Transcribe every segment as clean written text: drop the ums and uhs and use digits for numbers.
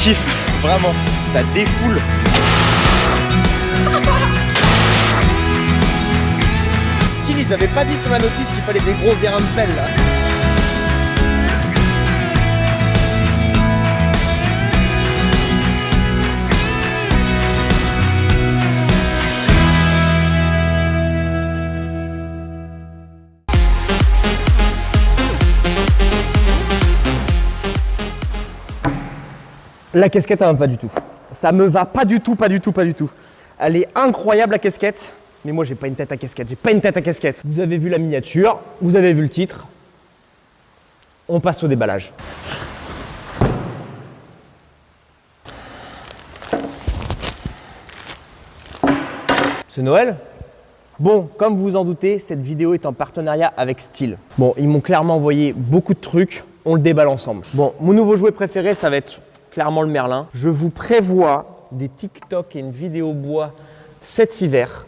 kiffe, vraiment, ça défoule. Style, ils avaient pas dit sur la notice qu'il fallait des gros vérins de pelle là. La casquette, ça va pas du tout. Ça me va pas du tout, pas du tout, pas du tout. Elle est incroyable la casquette, mais moi j'ai pas une tête à casquette, j'ai pas une tête à casquette. Vous avez vu la miniature, vous avez vu le titre. On passe au déballage. C'est Noël? Bon, comme vous vous en doutez, cette vidéo est en partenariat avec Style. Bon, ils m'ont clairement envoyé beaucoup de trucs, on le déballe ensemble. Bon, mon nouveau jouet préféré, ça va être clairement le Merlin. Je vous prévois des TikTok et une vidéo bois cet hiver.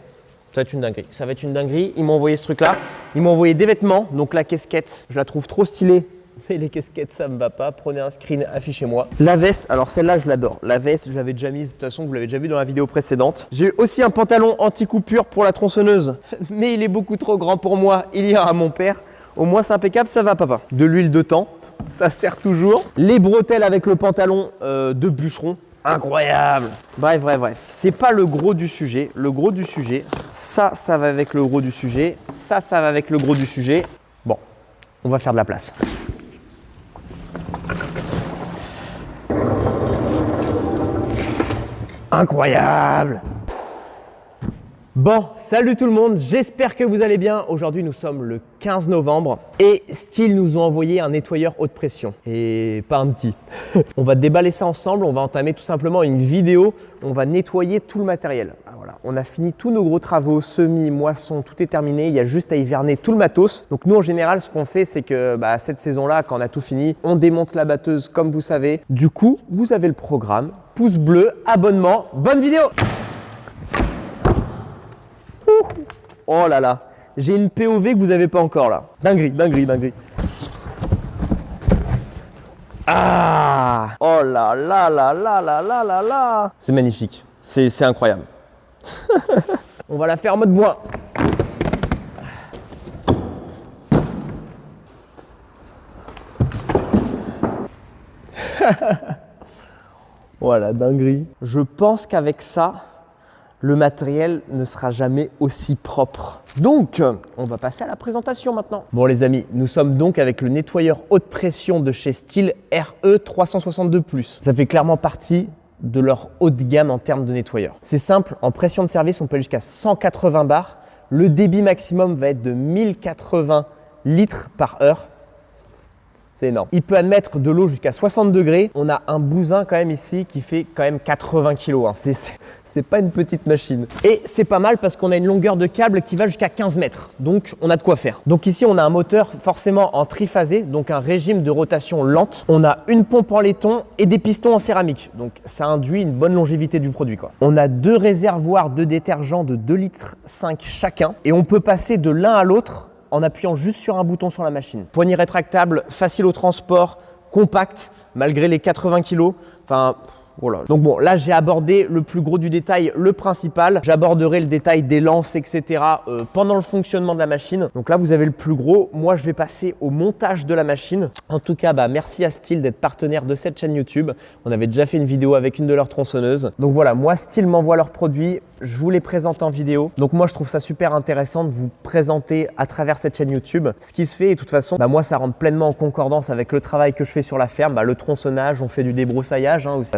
Ça va être une dinguerie. Ça va être une dinguerie. Ils m'ont envoyé ce truc-là. Ils m'ont envoyé des vêtements. Donc la casquette, je la trouve trop stylée. Mais les casquettes, ça me va pas. Prenez un screen, affichez-moi. La veste, alors celle-là, je l'adore. La veste, je l'avais déjà mise. De toute façon, vous l'avez déjà vu dans la vidéo précédente. J'ai aussi un pantalon anti-coupure pour la tronçonneuse. Mais il est beaucoup trop grand pour moi. Il ira à mon père. Au moins, c'est impeccable. Ça va, papa. De l'huile de thym. Ça sert toujours. Les bretelles avec le pantalon de bûcheron. Incroyable. Bref. C'est pas le gros du sujet. Le gros du sujet, ça va avec le gros du sujet. Ça va avec le gros du sujet. Bon, on va faire de la place. Incroyable. Bon, salut tout le monde, j'espère que vous allez bien. Aujourd'hui, nous sommes le 15 novembre et Style nous ont envoyé un nettoyeur haute pression. Et pas un petit. On va déballer ça ensemble, on va entamer tout simplement une vidéo. On va nettoyer tout le matériel. Voilà, on a fini tous nos gros travaux, semis, moissons, tout est terminé. Il y a juste à hiverner tout le matos. Donc nous, en général, ce qu'on fait, c'est que cette saison-là, quand on a tout fini, on démonte la batteuse comme vous savez. Du coup, vous avez le programme. Pouce bleu, abonnement, bonne vidéo! Oh là là, j'ai une POV que vous n'avez pas encore là. Dinguerie. Ah! Oh là là. C'est magnifique, c'est incroyable. On va la faire en mode bois. Voilà, dinguerie. Je pense qu'avec ça, le matériel ne sera jamais aussi propre. Donc, on va passer à la présentation maintenant. Bon les amis, nous sommes donc avec le nettoyeur haute pression de chez Style RE 362+. Ça fait clairement partie de leur haut de gamme en termes de nettoyeur. C'est simple, en pression de service, on peut aller jusqu'à 180 bars. Le débit maximum va être de 1080 litres par heure. C'est énorme. Il peut admettre de l'eau jusqu'à 60 degrés. On a un bousin quand même ici qui fait quand même 80 kg. C'est pas une petite machine. Et c'est pas mal parce qu'on a une longueur de câble qui va jusqu'à 15 mètres. Donc on a de quoi faire. Donc ici on a un moteur forcément en triphasé, donc un régime de rotation lente. On a une pompe en laiton et des pistons en céramique. Donc ça induit une bonne longévité du produit, quoi. On a deux réservoirs de détergent de 2,5 litres chacun. Et on peut passer de l'un à l'autre en appuyant juste sur un bouton sur la machine. Poignée rétractable, facile au transport, compact, malgré les 80 kg. Enfin, voilà. Donc bon, là j'ai abordé le plus gros du détail, le principal. J'aborderai le détail des lances, etc. Pendant le fonctionnement de la machine. Donc là vous avez le plus gros. Moi je vais passer au montage de la machine. En tout cas, merci à Style d'être partenaire de cette chaîne YouTube. On avait déjà fait une vidéo avec une de leurs tronçonneuses. Donc voilà, moi Style m'envoie leurs produits. Je vous les présente en vidéo. Donc moi je trouve ça super intéressant de vous présenter à travers cette chaîne YouTube ce qui se fait. Et de toute façon, moi ça rentre pleinement en concordance avec le travail que je fais sur la ferme. Le tronçonnage, on fait du débroussaillage aussi.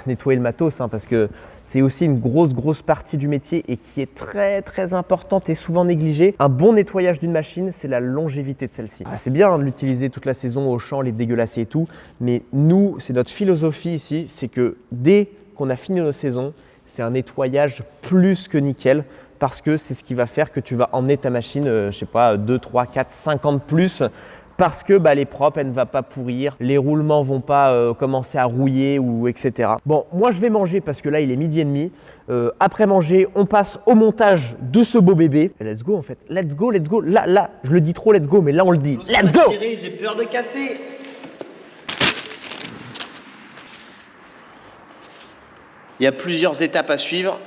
Nettoyer le matos parce que c'est aussi une grosse partie du métier et qui est très importante et souvent négligée. Un bon nettoyage d'une machine, c'est la longévité de celle-ci. C'est bien de l'utiliser toute la saison au champ, les dégueulasser et tout, mais nous, c'est notre philosophie ici, c'est que dès qu'on a fini nos saisons, c'est un nettoyage plus que nickel parce que c'est ce qui va faire que tu vas emmener ta machine, je sais pas, 2, 3, 4, 5 ans de plus parce que elle est propre, elle ne va pas pourrir, les roulements vont pas commencer à rouiller ou etc. Bon, moi je vais manger parce que là il est 12h30. Après manger, on passe au montage de ce beau bébé. Et let's go en fait, let's go. Là, je le dis trop let's go, mais là on le dit. Let's go. J'ai peur de casser. Il y a plusieurs étapes à suivre.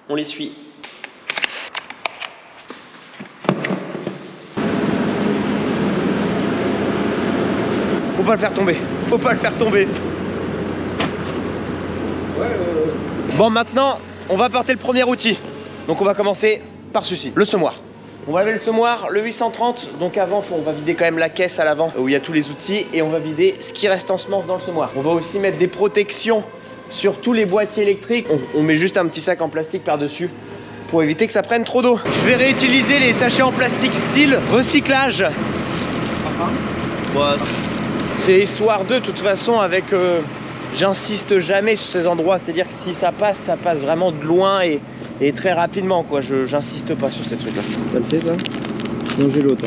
On les suit. Faut pas le faire tomber. Faut pas le faire tomber. Bon, maintenant, on va porter le premier outil. Donc on va commencer par celui-ci, le semoir. On va lever le semoir, le 830. Donc avant, on va vider quand même la caisse à l'avant où il y a tous les outils. Et on va vider ce qui reste en semence dans le semoir. On va aussi mettre des protections sur tous les boîtiers électriques. On met juste un petit sac en plastique par-dessus pour éviter que ça prenne trop d'eau. Je vais réutiliser les sachets en plastique style recyclage. Ouais. C'est histoire de toute façon avec... J'insiste jamais sur ces endroits, c'est-à-dire que si ça passe vraiment de loin et très rapidement, quoi. J'insiste pas sur ces trucs-là. Ça le fait, ça? Non, j'ai l'autre.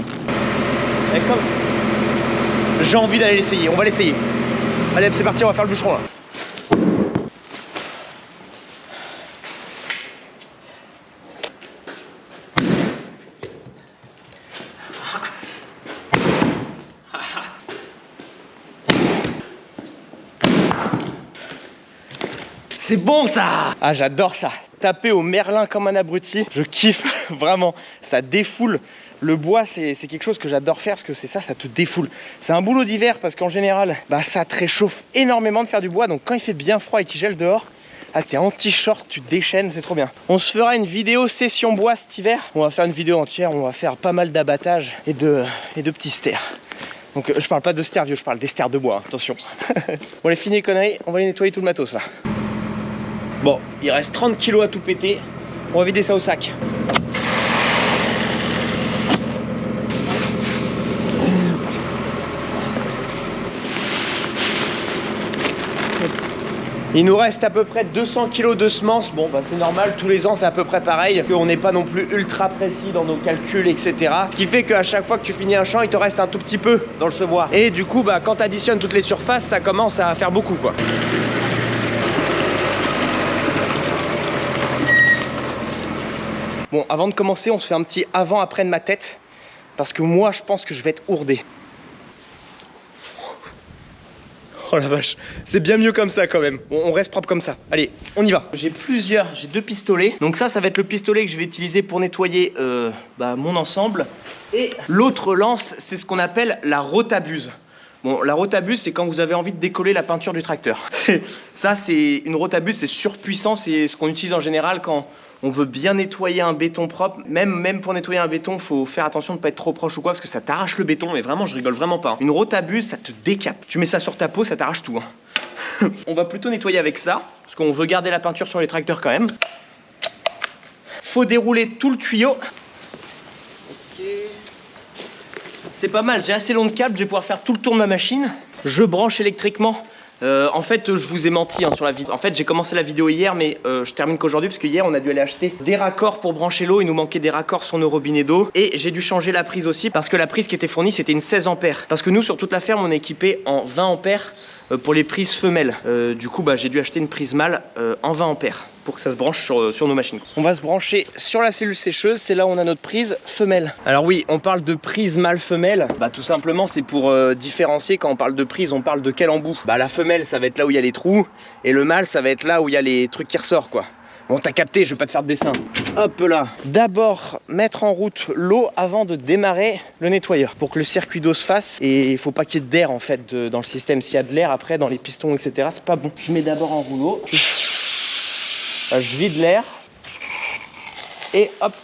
J'ai envie d'aller l'essayer, on va l'essayer. Allez, c'est parti, on va faire le bûcheron là. C'est bon ça! Ah, j'adore ça. Taper au merlin comme un abruti, je kiffe vraiment. Ça défoule. Le bois, c'est quelque chose que j'adore faire parce que c'est ça, ça te défoule. C'est un boulot d'hiver parce qu'en général, ça te réchauffe énormément de faire du bois. Donc quand il fait bien froid et qu'il gèle dehors, t'es en t-shirt, tu te déchaînes, c'est trop bien. On se fera une vidéo session bois cet hiver. On va faire une vidéo entière, on va faire pas mal d'abattage et de petits stères. Donc je parle pas de stères vieux, je parle des stères de bois, attention. Bon, les finis les conneries, on va aller nettoyer tout le matos là. Bon, il reste 30 kg à tout péter. On va vider ça au sac. Il nous reste à peu près 200 kg de semences. Bon, c'est normal, tous les ans c'est à peu près pareil. On n'est pas non plus ultra précis dans nos calculs, etc. Ce qui fait qu'à chaque fois que tu finis un champ, il te reste un tout petit peu dans le semoir. Et du coup, quand tu additionnes toutes les surfaces, ça commence à faire beaucoup, quoi. Bon, avant de commencer, on se fait un petit avant-après de ma tête. Parce que moi, je pense que je vais être ourdé. Oh la vache, c'est bien mieux comme ça quand même. On reste propre comme ça. Allez, on y va. J'ai 2 pistolets. Donc ça va être le pistolet que je vais utiliser pour nettoyer mon ensemble. Et l'autre lance, c'est ce qu'on appelle la rotabuse. Bon, la rotabuse, c'est quand vous avez envie de décoller la peinture du tracteur. Ça, c'est une rotabuse, c'est surpuissant. C'est ce qu'on utilise en général quand on veut bien nettoyer un béton propre. Même pour nettoyer un béton, faut faire attention de ne pas être trop proche ou quoi, parce que ça t'arrache le béton. Mais vraiment, je rigole vraiment pas, hein. Une rotabuse, ça te décape. Tu mets ça sur ta peau, ça t'arrache tout, hein. On va plutôt nettoyer avec ça, parce qu'on veut garder la peinture sur les tracteurs quand même. Faut dérouler tout le tuyau. Ok. C'est pas mal, j'ai assez long de câble, je vais pouvoir faire tout le tour de ma machine. Je branche électriquement. En fait, je vous ai menti sur la vidéo. En fait, j'ai commencé la vidéo hier, mais je termine qu'aujourd'hui parce que hier, on a dû aller acheter des raccords pour brancher l'eau. Il nous manquait des raccords sur nos robinets d'eau. Et j'ai dû changer la prise aussi parce que la prise qui était fournie, c'était une 16 ampères. Parce que nous, sur toute la ferme, on est équipé en 20 ampères pour les prises femelles. Du coup, j'ai dû acheter une prise mâle en 20 ampères pour que ça se branche sur nos machines. On va se brancher sur la cellule sécheuse. C'est là où on a notre prise femelle. Alors oui, on parle de prise mâle-femelle. Tout simplement, c'est pour différencier. Quand on parle de prise, on parle de quel embout. La femelle, ça va être là où il y a les trous. Et le mâle, ça va être là où il y a les trucs qui ressortent, quoi. Bon, t'as capté, je vais pas te faire de dessin. Hop là. D'abord, mettre en route l'eau avant de démarrer le nettoyeur pour que le circuit d'eau se fasse. Et il faut pas qu'il y ait d'air en fait dans le système. S'il y a de l'air après dans les pistons, etc., c'est pas bon. Je mets d'abord en rouleau. Je vide l'air. Et hop,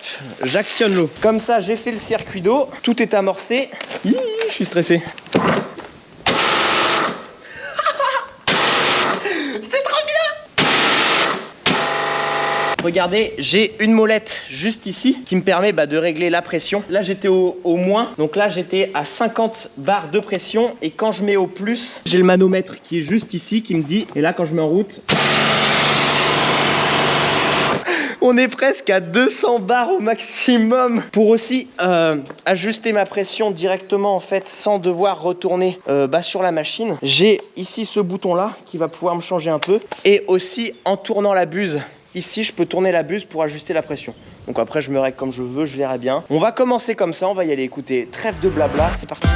j'actionne l'eau. Comme ça, j'ai fait le circuit d'eau. Tout est amorcé. Hi, je suis stressé. Regardez, j'ai une molette juste ici qui me permet de régler la pression. Là, j'étais au moins, donc là, j'étais à 50 bars de pression. Et quand je mets au plus, j'ai le manomètre qui est juste ici qui me dit, et là, quand je mets en route, on est presque à 200 bars au maximum. Pour aussi ajuster ma pression directement en fait sans devoir retourner sur la machine, j'ai ici ce bouton là qui va pouvoir me changer un peu. Et aussi en tournant la buse, ici je peux tourner la buse pour ajuster la pression. Donc après je me règle comme je veux, je verrai bien. On va commencer comme ça, on va y aller. Écoutez, trêve de blabla, c'est parti.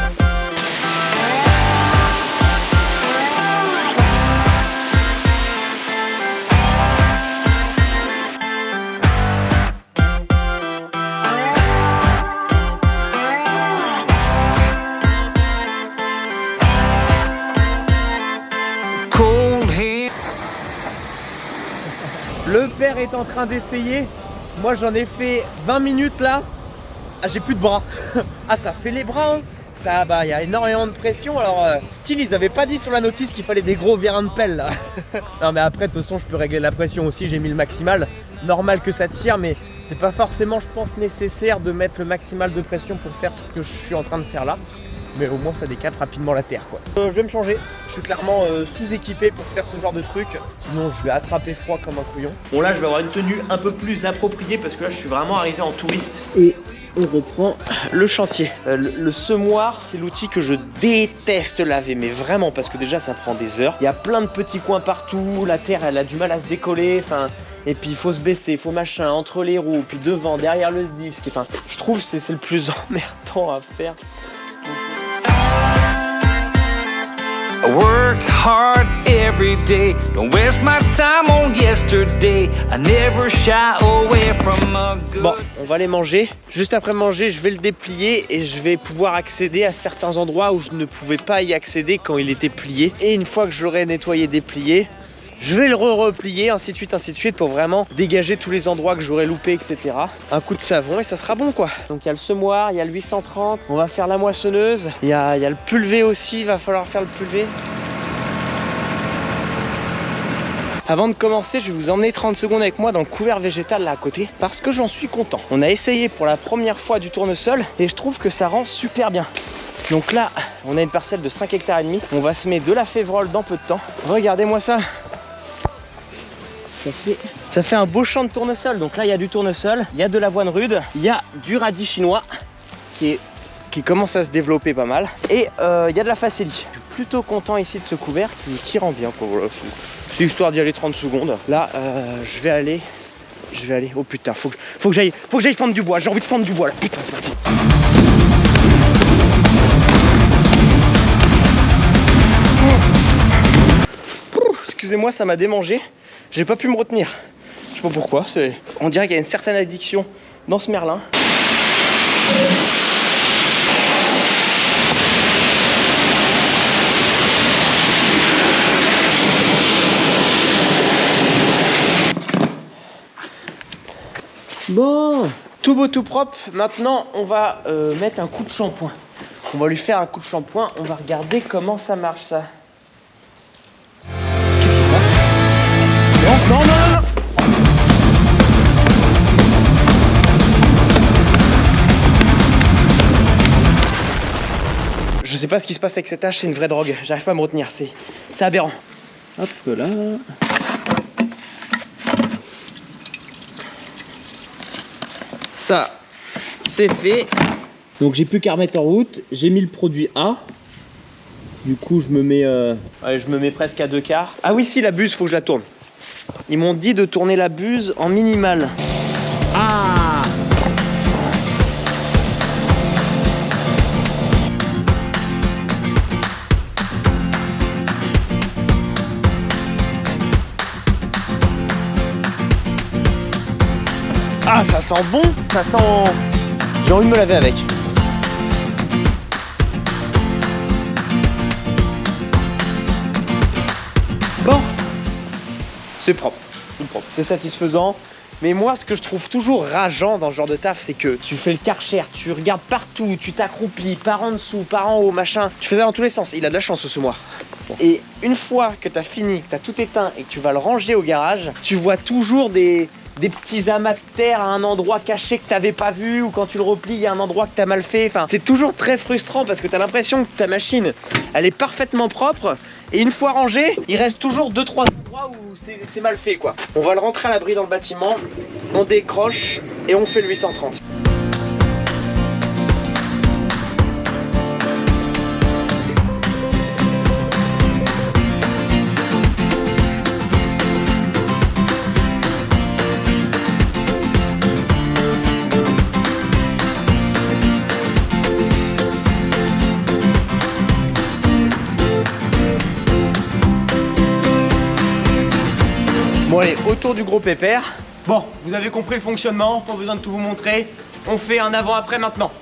père est en train d'essayer. Moi j'en ai fait 20 minutes là. Ah, j'ai plus de bras. Ah, ça fait les bras hein. Ça, bah, il y a énormément de pression. Alors, style, ils avaient pas dit sur la notice qu'il fallait des gros vérins de pelle là. Non, mais après, de toute façon, je peux régler la pression aussi. J'ai mis le maximal. Normal que ça tire, mais c'est pas forcément, je pense, nécessaire de mettre le maximal de pression pour faire ce que je suis en train de faire là. Mais au moins, ça décale rapidement la terre, quoi. Je vais me changer. Je suis clairement sous-équipé pour faire ce genre de truc. Sinon, je vais attraper froid comme un couillon. Bon, là, je vais avoir une tenue un peu plus appropriée parce que là, je suis vraiment arrivé en touriste. Et on reprend le chantier. Le semoir, c'est l'outil que je déteste laver, mais vraiment, parce que déjà, ça prend des heures. Il y a plein de petits coins partout. La terre, elle a du mal à se décoller. Enfin, et puis, il faut se baisser, il faut machin, entre les roues, puis devant, derrière le disque. Enfin, je trouve que c'est le plus emmerdant à faire. I work hard every day, don't waste my time on yesterday. I never shy away from a good... Bon, on va aller manger. Juste après manger, je vais le déplier et je vais pouvoir accéder à certains endroits où je ne pouvais pas y accéder quand il était plié. Et une fois que je l'aurai nettoyé, déplié, je vais le replier, ainsi de suite, pour vraiment dégager tous les endroits que j'aurais loupés, etc. Un coup de savon et ça sera bon, quoi. Donc il y a le semoir, il y a le 830, on va faire la moissonneuse. Il y a le pulvé aussi, il va falloir faire le pulvé. Avant de commencer, je vais vous emmener 30 secondes avec moi dans le couvert végétal là à côté, parce que j'en suis content. On a essayé pour la première fois du tournesol et je trouve que ça rend super bien. Donc là, on a une parcelle de 5,5 hectares. On va semer de la févrole dans peu de temps. Regardez-moi ça. Ça fait un beau champ de tournesol. Donc là, il y a du tournesol, il y a de l'avoine rude, il y a du radis chinois qui commence à se développer pas mal. Et il y a de la facélie. Je suis plutôt content ici de ce couvert qui rend bien, quoi. Voilà, c'est histoire d'y aller 30 secondes. Là, je vais aller. Oh putain, faut que j'aille fendre du bois. J'ai envie de fendre du bois là. Putain, c'est parti. Excusez-moi, ça m'a démangé. J'ai pas pu me retenir. Je sais pas pourquoi. On dirait qu'il y a une certaine addiction dans ce merlin. Bon, tout beau, tout propre. Maintenant, on va mettre un coup de shampoing. On va lui faire un coup de shampoing. On va regarder comment ça marche, ça. Qu'est-ce qui se passe? Non. Je sais pas ce qui se passe avec cette hache, c'est une vraie drogue. J'arrive pas à me retenir, c'est aberrant. Hop là. Ça, c'est fait. Donc j'ai plus qu'à remettre en route. J'ai mis le produit A. Du coup, je me mets presque à 2/4. Ah oui, si, la buse, faut que je la tourne. Ils m'ont dit de tourner la buse en minimal. Ah! Ah, ça sent bon, ça sent... J'ai envie de me laver avec. Bon, c'est propre, c'est satisfaisant. Mais moi, ce que je trouve toujours rageant dans ce genre de taf, c'est que tu fais le Karcher, tu regardes partout, tu t'accroupis, par en dessous, par en haut, machin. Tu fais ça dans tous les sens. Il a de la chance, ce semoir. Et une fois que tu as fini, que tu as tout éteint et que tu vas le ranger au garage, tu vois toujours des petits amas de terre à un endroit caché que tu n'avais pas vu, ou quand tu le replies, il y a un endroit que tu as mal fait. Enfin, c'est toujours très frustrant parce que tu as l'impression que ta machine, elle est parfaitement propre. Et une fois rangée, il reste toujours 2-3 endroits où c'est mal fait, quoi. On va le rentrer à l'abri dans le bâtiment, on décroche et on fait le 830. Bon allez, autour du gros pépère. Bon, vous avez compris le fonctionnement, pas besoin de tout vous montrer. On fait un avant-après maintenant.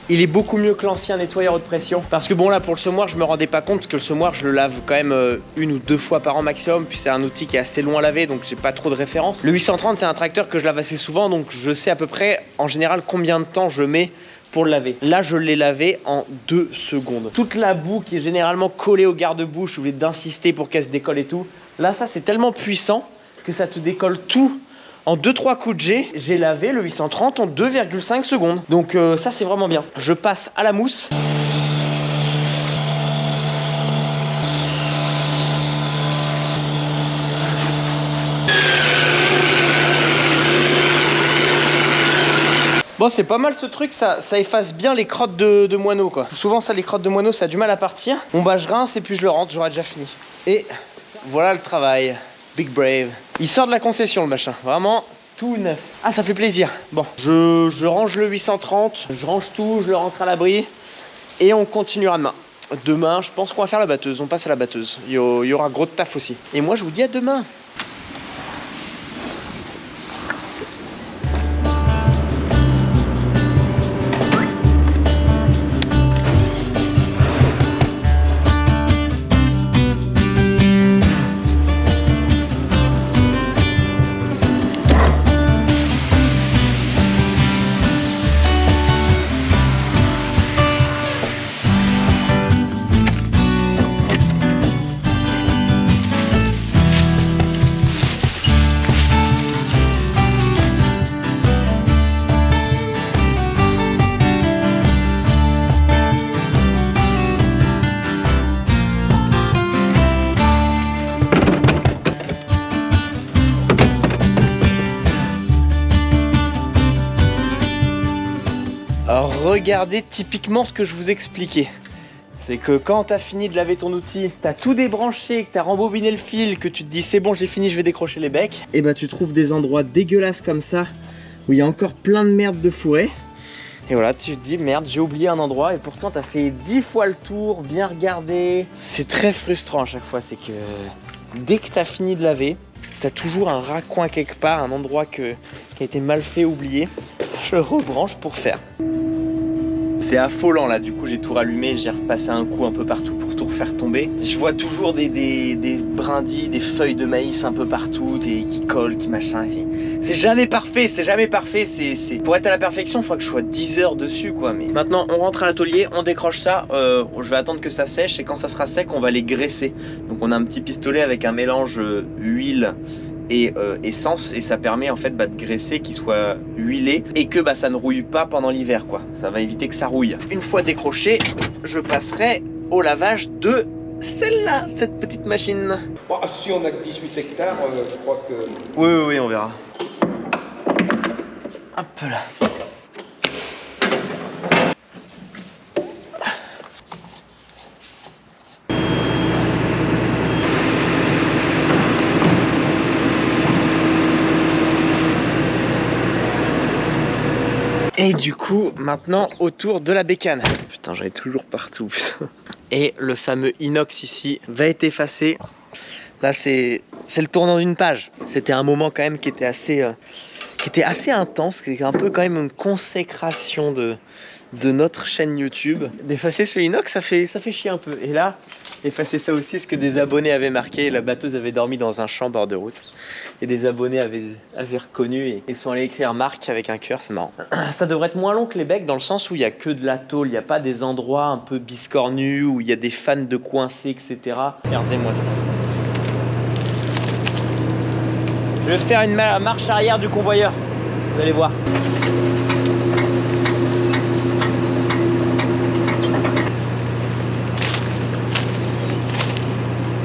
il est beaucoup mieux que l'ancien nettoyeur haute pression. Parce que bon là pour le semoir je me rendais pas compte parce que le semoir je le lave quand même 1 ou 2 fois par an maximum. Puis c'est un outil qui est assez long à laver donc j'ai pas trop de référence. Le 830 c'est un tracteur que je lave assez souvent donc je sais à peu près en général combien de temps je mets pour le laver. Là je l'ai lavé en 2 secondes. Toute la boue qui est généralement collée au garde-bouche, je suis obligé d'insister pour qu'elle se décolle et tout. Là ça c'est tellement puissant que ça te décolle tout. En 2-3 coups de jet, j'ai lavé le 830 en 2,5 secondes. Donc ça c'est vraiment bien. Je passe à la mousse. Bon c'est pas mal ce truc, ça efface bien les crottes de moineaux quoi. Souvent ça les crottes de moineaux ça a du mal à partir. Bon bah je rince et puis je le rentre, j'aurai déjà fini. Et voilà le travail. Big Brave. Il sort de la concession le machin, vraiment tout neuf. Ah ça fait plaisir. Bon, je range le 830, je range tout, je le rentre à l'abri et on continuera demain. Demain, je pense qu'on va faire la batteuse, on passe à la batteuse. Il y aura gros de taf aussi. Et moi je vous dis à demain. Alors regardez typiquement ce que je vous expliquais. C'est que quand tu as fini de laver ton outil, tu as tout débranché, que tu as rembobiné le fil, que tu te dis c'est bon j'ai fini, je vais décrocher les becs. Et bah tu trouves des endroits dégueulasses comme ça, où il y a encore plein de merde de fourré. Et voilà, tu te dis merde j'ai oublié un endroit et pourtant tu as fait 10 fois le tour, bien regardé. C'est très frustrant à chaque fois, c'est que dès que tu as fini de laver, tu as toujours un raccoin quelque part, un endroit qui a été mal fait, oublié. Je rebranche pour faire. C'est affolant là, du coup j'ai tout rallumé, j'ai repassé un coup un peu partout pour tout refaire tomber. Je vois toujours des brindilles, des feuilles de maïs un peu partout, qui collent, qui machin. C'est jamais parfait, c'est jamais parfait. Pour être à la perfection, il faut que je sois 10 heures dessus quoi. Mais maintenant on rentre à l'atelier, on décroche ça, je vais attendre que ça sèche et quand ça sera sec on va les graisser. Donc on a un petit pistolet avec un mélange huile et essence et ça permet en fait de graisser, qu'il soit huilé et que ça ne rouille pas pendant l'hiver quoi. Ça va éviter que ça rouille. Une fois décroché, je passerai au lavage de celle-là, cette petite machine. Bon, si on a que 18 hectares, je crois que... Oui, on verra. Hop là. Et du coup, maintenant, autour de la bécane. Putain, j'en ai toujours partout. Et le fameux inox ici va être effacé. Là, c'est le tournant d'une page. C'était un moment quand même qui était assez intense, qui était un peu quand même une consécration de notre chaîne YouTube. D'effacer ce inox, ça fait chier un peu. Et là, effacer ça aussi, ce que des abonnés avaient marqué. La batteuse avait dormi dans un champ bord de route. Et des abonnés avaient reconnu et sont allés écrire marque avec un cœur, c'est marrant. Ça devrait être moins long que les becs dans le sens où il n'y a que de la tôle, il n'y a pas des endroits un peu biscornus où il y a des fans de coincés, etc. Regardez-moi ça. Je vais faire une marche arrière du convoyeur, vous allez voir.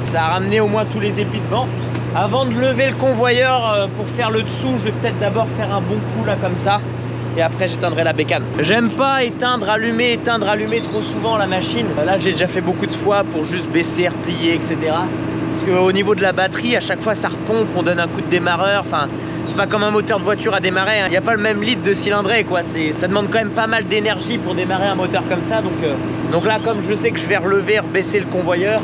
Ça a ramené au moins tous les épis devant. Avant de lever le convoyeur pour faire le dessous, je vais peut-être d'abord faire un bon coup là comme ça. Et après j'éteindrai la bécane. J'aime pas éteindre, allumer trop souvent la machine. Là j'ai déjà fait beaucoup de fois pour juste baisser, replier, etc. Parce qu'au niveau de la batterie, à chaque fois ça repompe, on donne un coup de démarreur. Enfin, c'est pas comme un moteur de voiture à démarrer. Il n'y a pas le même litre de cylindrée quoi. Ça demande quand même pas mal d'énergie pour démarrer un moteur comme ça. Donc là comme je sais que je vais relever, baisser le convoyeur.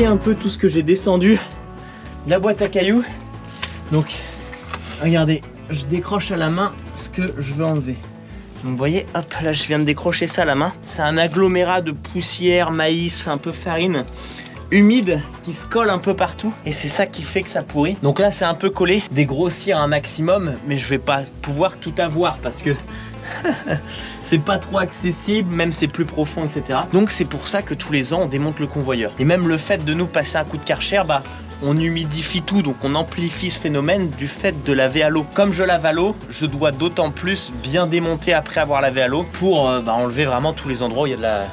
vider un peu tout ce que j'ai descendu de la boîte à cailloux. Donc regardez, je décroche à la main ce que je veux enlever. Donc vous voyez, hop, là je viens de décrocher ça à la main. C'est un agglomérat de poussière, maïs, un peu farine, humide, qui se colle un peu partout. Et c'est ça qui fait que ça pourrit. Donc là c'est un peu collé, dégrossir un maximum, mais je vais pas pouvoir tout avoir parce que c'est pas trop accessible, même c'est plus profond, etc. Donc c'est pour ça que tous les ans on démonte le convoyeur. Et même le fait de nous passer un coup de Karcher, bah on humidifie tout, donc on amplifie ce phénomène du fait de laver à l'eau. Comme je lave à l'eau, je dois d'autant plus bien démonter après avoir lavé à l'eau pour enlever vraiment tous les endroits où il y a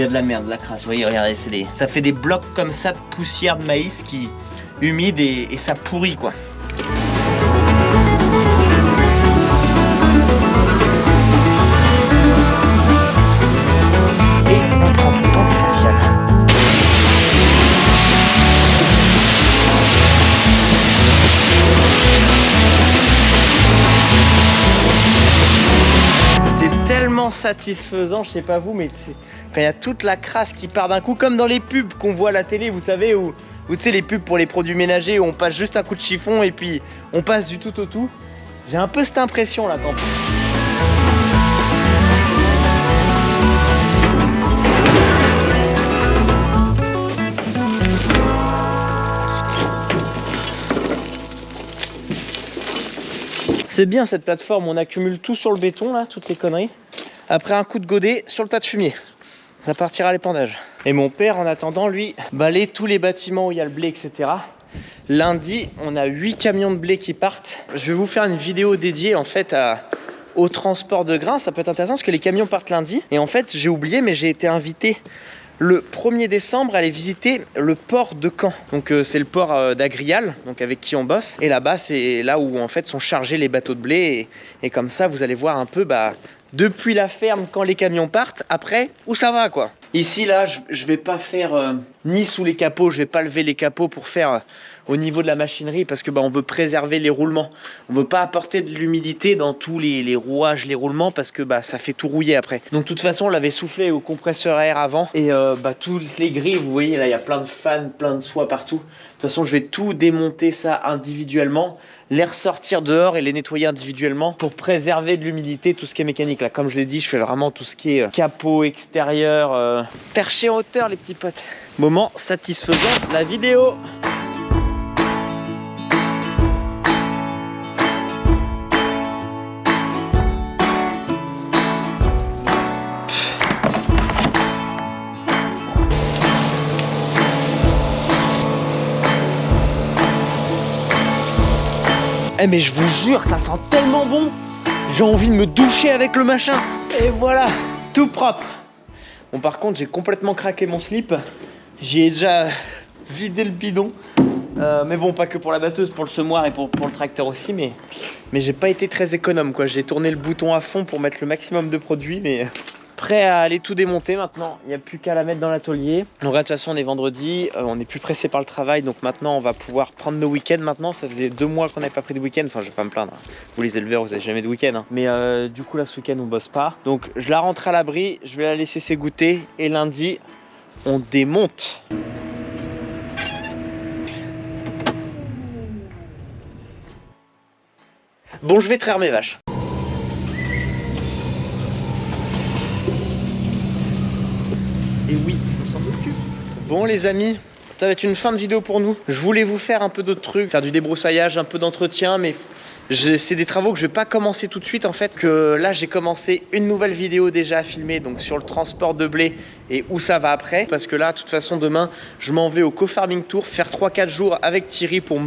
de la merde, de la crasse. Vous voyez, regardez, ça fait des blocs comme ça de poussière de maïs qui humide et ça pourrit quoi. Et on prend tout le temps des faciales. Tellement satisfaisant, je sais pas vous, mais quand il y a toute la crasse qui part d'un coup, comme dans les pubs qu'on voit à la télé, vous savez, où tu sais, les pubs pour les produits ménagers où on passe juste un coup de chiffon et puis on passe du tout au tout. J'ai un peu cette impression là quand c'est bien cette plateforme, on accumule tout sur le béton là, toutes les conneries. Après un coup de godet sur le tas de fumier, ça partira à l'épandage. Et mon père en attendant lui balaye tous les bâtiments où il y a le blé, etc. Lundi on a 8 camions de blé qui partent. Je vais vous faire une vidéo dédiée en fait au transport de grains, ça peut être intéressant parce que les camions partent lundi. Et en fait j'ai oublié mais j'ai été invité le 1er décembre, aller visiter le port de Caen. Donc c'est le port d'Agrial, donc avec qui on bosse. Et là-bas, c'est là où en fait sont chargés les bateaux de blé. Et comme ça, vous allez voir un peu depuis la ferme quand les camions partent, après où ça va quoi. Ici là, je vais pas faire ni sous les capots, je vais pas lever les capots pour faire au niveau de la machinerie parce que on veut préserver les roulements. On veut pas apporter de l'humidité dans tous les rouages, les roulements parce que ça fait tout rouiller après. Donc de toute façon, on l'avait soufflé au compresseur à air avant et toutes les grilles, vous voyez là, il y a plein de fans, plein de soie partout. De toute façon, je vais tout démonter ça individuellement, les ressortir dehors et les nettoyer individuellement pour préserver de l'humidité, tout ce qui est mécanique là. Comme je l'ai dit, je fais vraiment tout ce qui est capot extérieur, perché en hauteur les petits potes. Moment satisfaisant de la vidéo. Eh mais je vous jure, ça sent tellement bon. J'ai envie de me doucher avec le machin. Et voilà, tout propre. Bon par contre, j'ai complètement craqué mon slip. J'y ai déjà vidé le bidon. Mais bon, pas que pour la batteuse, pour le semoir et pour le tracteur aussi. Mais j'ai pas été très économe quoi. J'ai tourné le bouton à fond pour mettre le maximum de produits. Mais prêt à aller tout démonter maintenant. Il n'y a plus qu'à la mettre dans l'atelier. Donc là, de toute façon, on est vendredi. On n'est plus pressé par le travail. Donc maintenant, on va pouvoir prendre nos week-ends maintenant. Ça faisait 2 mois qu'on n'avait pas pris de week-end. Enfin, je vais pas me plaindre. Vous les éleveurs, vous n'avez jamais de week-end. Mais du coup, là, ce week-end, on bosse pas. Donc je la rentre à l'abri. Je vais la laisser s'égoutter. Et lundi, on démonte. Bon, je vais traire mes vaches. Et oui, on s'en occupe. Bon les amis, ça va être une fin de vidéo pour nous. Je voulais vous faire un peu d'autres trucs, faire du débroussaillage, un peu d'entretien, mais c'est des travaux que je vais pas commencer tout de suite en fait. Que là j'ai commencé une nouvelle vidéo déjà à filmer, donc sur le transport de blé et où ça va après. Parce que là, de toute façon, demain, je m'en vais au Co-Farming Tour, faire 3-4 jours avec Thierry pour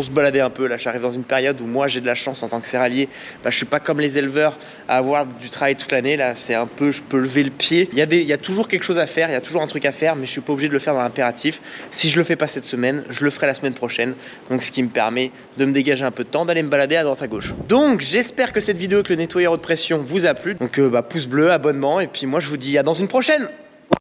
se balader un peu. Là j'arrive dans une période où moi j'ai de la chance en tant que céréalier, je suis pas comme les éleveurs à avoir du travail toute l'année. Là c'est un peu, je peux lever le pied, il y a toujours quelque chose à faire, il y a toujours un truc à faire, mais je suis pas obligé de le faire dans l'impératif. Si je le fais pas cette semaine, je le ferai la semaine prochaine, donc ce qui me permet de me dégager un peu de temps, d'aller me balader à droite à gauche. Donc j'espère que cette vidéo avec le nettoyeur haute pression vous a plu. Donc pouce bleu, abonnement, et puis moi je vous dis à dans une prochaine.